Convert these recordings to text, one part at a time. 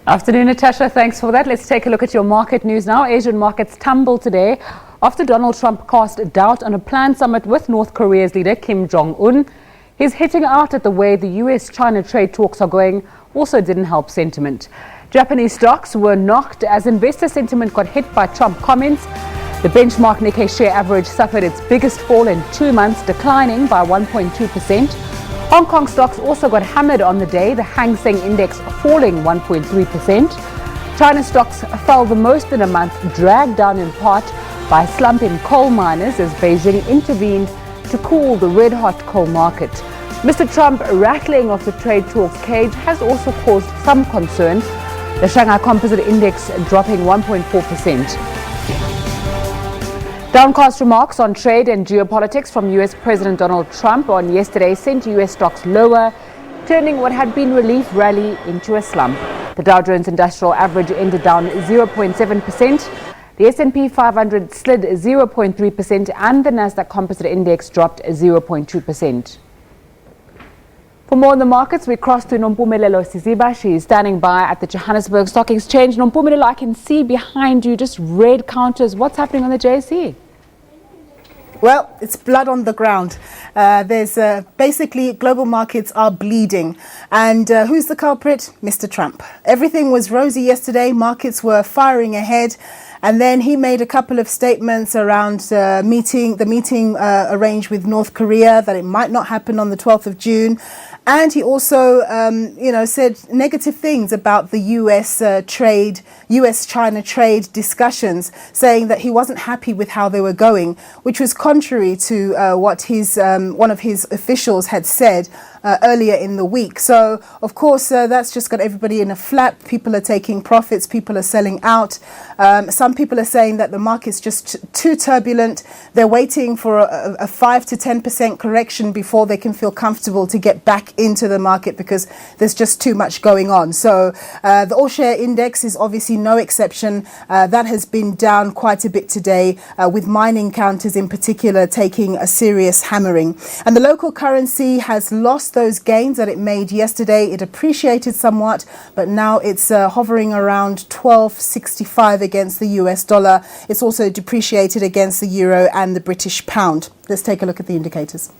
Afternoon, Natasha. Thanks for that. Let's take a look at your market news now. Asian markets tumbled today after Donald Trump cast doubt on a planned summit with North Korea's leader Kim Jong-un. His hitting out at the way the US-China trade talks are going also didn't help sentiment. Japanese stocks were knocked as investor sentiment got hit by Trump comments. The benchmark Nikkei share average suffered its biggest fall in 2 months, declining by 1.2%. Hong Kong stocks also got hammered on the day, the Hang Seng Index falling 1.3%. China stocks fell the most in a month, dragged down in part by a slump in coal miners as Beijing intervened to cool the red-hot coal market. Mr. Trump rattling off the trade talks cage has also caused some concern, the Shanghai Composite Index dropping 1.4%. Downcast remarks on trade and geopolitics from US President Donald Trump on yesterday sent US stocks lower, turning what had been relief rally into a slump. The Dow Jones Industrial Average ended down 0.7%. The S&P 500 slid 0.3% and the Nasdaq Composite Index dropped 0.2%. For more on the markets, we cross to Nompumelelo Siziba. She is standing by at the Johannesburg Stock Exchange. Nompumelelo, I can see behind you just red counters. What's happening on the JSE? Well, it's blood on the ground. There's basically global markets are bleeding. And who's the culprit? Mr. Trump. Everything was rosy yesterday. Markets were firing ahead. And then he made a couple of statements around the meeting arranged with North Korea, that it might not happen on the 12th of June. And he also, said negative things about the US-China trade discussions, saying that he wasn't happy with how they were going, which was contrary to what one of his officials had said earlier in the week. So, of course, that's just got everybody in a flap. People are taking profits. People are selling out. Some people are saying that the market's just too turbulent. They're waiting for a 5 to 10% correction before they can feel comfortable to get back into the market, because there's just too much going on. So the all-share index is obviously no exception. That has been down quite a bit today, with mining counters in particular taking a serious hammering. And the local currency has lost those gains that it made yesterday. It appreciated somewhat, but now it's hovering around 12.65 against the US dollar. It's also depreciated against the euro and the British pound. Let's take a look at the indicators.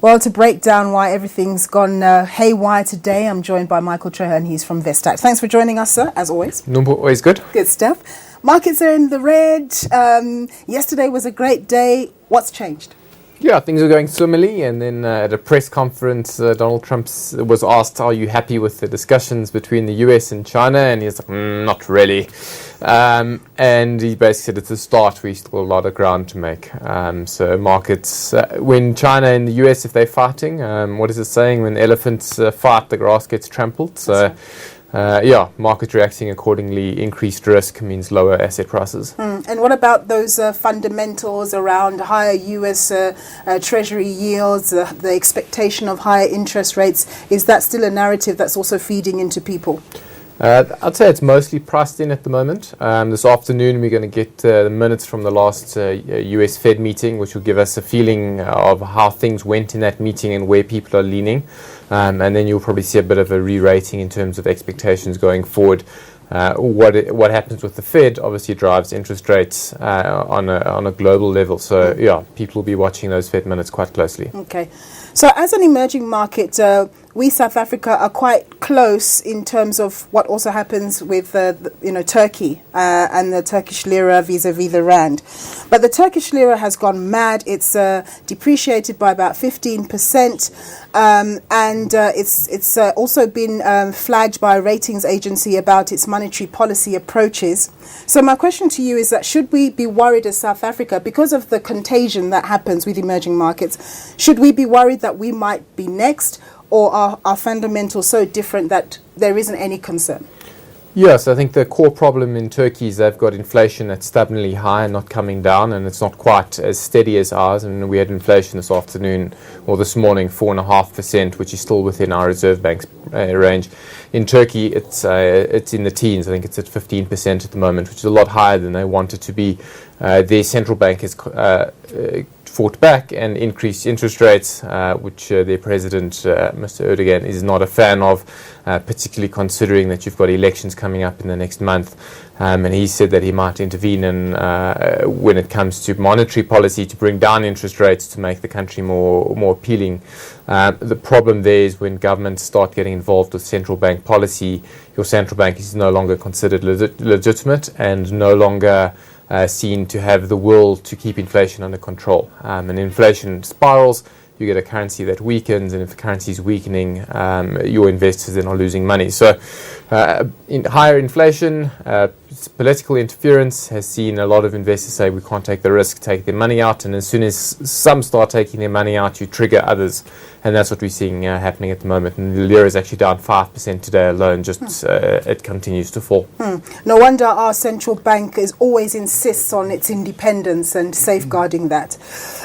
Well, to break down why everything's gone haywire today, I'm joined by Michael Treherne. He's from Vestac. Thanks for joining us, sir, as always. Number always good. Good stuff. Markets are in the red. Yesterday was a great day. What's changed? Yeah, things are going swimmingly, and then at a press conference, Donald Trump was asked, are you happy with the discussions between the US and China? And he's like, not really. And he basically said it's a start, we still have a lot of ground to make. So markets, when China and the US, if they're fighting, what is it saying? When elephants fight, the grass gets trampled. So market reacting accordingly. Increased risk means lower asset prices. And what about those fundamentals around higher US Treasury yields, the expectation of higher interest rates? Is that still a narrative that's also feeding into people? I'd say it's mostly priced in at the moment. This afternoon we're going to get the minutes from the last US Fed meeting, which will give us a feeling of how things went in that meeting and where people are leaning. And then you'll probably see a bit of a re-rating in terms of expectations going forward. What happens with the Fed obviously drives interest rates on a global level. So people will be watching those Fed minutes quite closely. Okay. So as an emerging market, we South Africa are quite close in terms of what also happens with Turkey and the Turkish lira vis-a-vis the rand. But the Turkish lira has gone mad. It's depreciated by about 15%, and it's also been flagged by a ratings agency about its monetary policy approaches. So my question to you is that should we be worried as South Africa, because of the contagion that happens with emerging markets, should we be worried that we might be next, or are our fundamentals so different that there isn't any concern? Yes, I think the core problem in Turkey is they've got inflation that's stubbornly high and not coming down, and it's not quite as steady as ours. And we had inflation this afternoon or this morning, 4.5%, which is still within our Reserve Bank's range. In Turkey, it's in the teens. I think it's at 15% at the moment, which is a lot higher than they want it to be. Their central bank has fought back and increased interest rates, which their president, Mr. Erdogan, is not a fan of, particularly considering that you've got elections coming up in the next month. And he said that he might intervene when it comes to monetary policy to bring down interest rates to make the country more appealing. The problem there is when governments start getting involved with central bank policy, your central bank is no longer considered legitimate and no longer seen to have the will to keep inflation under control. And inflation spirals, you get a currency that weakens, and if the currency is weakening, your investors then are losing money. So higher inflation, political interference has seen a lot of investors say we can't take the risk, take their money out, and as soon as some start taking their money out, you trigger others, and that's what we're seeing happening at the moment. And the lira is actually down 5% today alone, just it continues to fall. No wonder our central bank always insists on its independence and safeguarding that.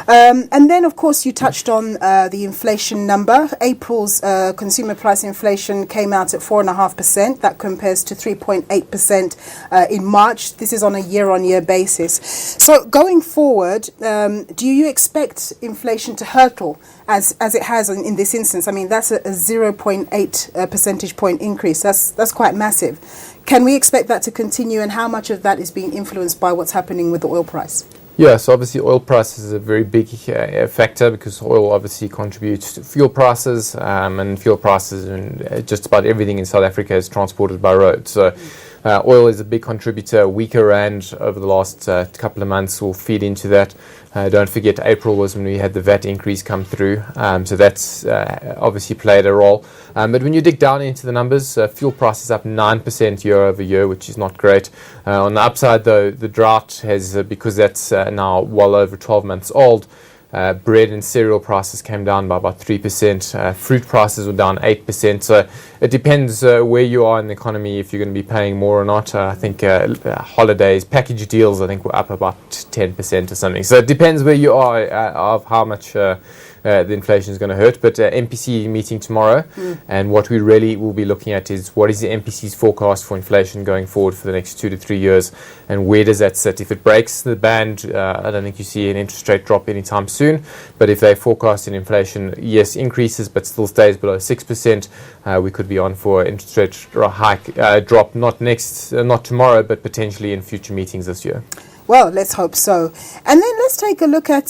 And then, of course, you touched on the inflation number. April's consumer price inflation came out at 4.5%. That compares to 3.8% in March. This is on a year-on-year basis. So going forward, do you expect inflation to hurtle as it has in this instance? I mean, that's a 0.8 percentage point increase. That's quite massive. Can we expect that to continue, and how much of that is being influenced by what's happening with the oil price? Yeah, so obviously oil prices is a very big factor, because oil obviously contributes to fuel prices, and fuel prices and just about everything in South Africa is transported by road. So oil is a big contributor. A weaker rand over the last couple of months will feed into that. Don't forget, April was when we had the VAT increase come through, so that's obviously played a role. But when you dig down into the numbers, fuel prices up 9% year over year, which is not great. On the upside, though, the drought has, because that's now well over 12 months old, bread and cereal prices came down by about 3%. Fruit prices were down 8%. So it depends where you are in the economy, if you're going to be paying more or not. I think holidays, package deals, I think were up about 10% or something. So it depends where you are of how much the inflation is going to hurt. But MPC meeting tomorrow, and what we really will be looking at is what is the MPC's forecast for inflation going forward for the next 2 to 3 years, and where does that sit? If it breaks the band, I don't think you see an interest rate drop anytime soon. But if they forecast an inflation, yes, increases, but still stays below 6%, we could be on for interest rate hike drop, not tomorrow, but potentially in future meetings this year. Well, let's hope so. And then let's take a look at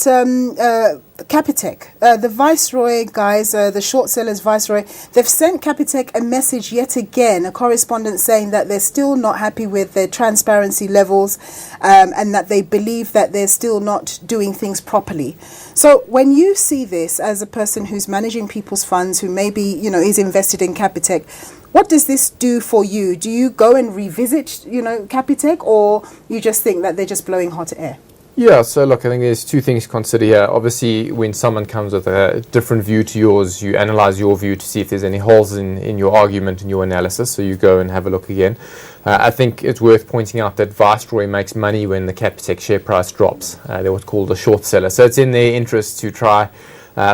Capitec. The Viceroy guys, the short sellers Viceroy, they've sent Capitec a message yet again, a correspondence saying that they're still not happy with their transparency levels, and that they believe that they're still not doing things properly. So when you see this as a person who's managing people's funds, who maybe, is invested in Capitec, what does this do for you? Do you go and revisit, Capitec, or you just think that they're just blowing hot air? Yeah, so look, I think there's two things to consider here. Obviously, when someone comes with a different view to yours, you analyze your view to see if there's any holes in your argument and your analysis, so you go and have a look again. I think it's worth pointing out that Viceroy makes money when the Capitec share price drops. They're what's called a short seller. So it's in their interest to try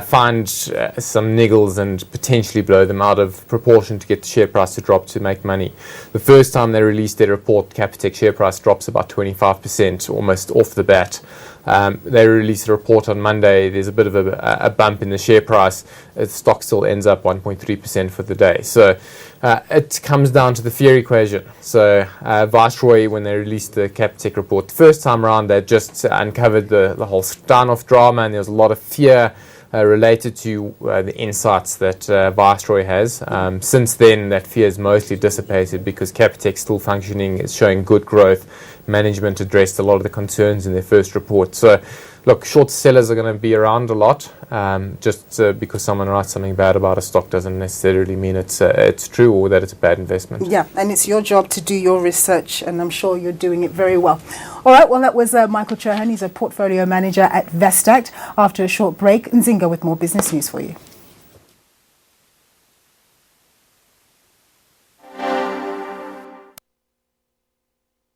find some niggles and potentially blow them out of proportion to get the share price to drop to make money. The first time they released their report, Capitec share price drops about 25%, almost off the bat. They released a report on Monday. There's a bit of a bump in the share price. The stock still ends up 1.3% for the day. So it comes down to the fear equation. So Viceroy, when they released the Capitec report the first time around, they just uncovered the whole Steinhoff drama, and there was a lot of fear related to the insights that Viceroy has. Since then, that fear is mostly dissipated because Capitec still functioning, is showing good growth. Management addressed a lot of the concerns in their first report. So, look, short sellers are going to be around a lot. Just because someone writes something bad about a stock doesn't necessarily mean it's true or that it's a bad investment. Yeah, and it's your job to do your research, and I'm sure you're doing it very well. All right, well, that was Michael Churhan. He's a portfolio manager at Vestact. After a short break, Nzinga with more business news for you.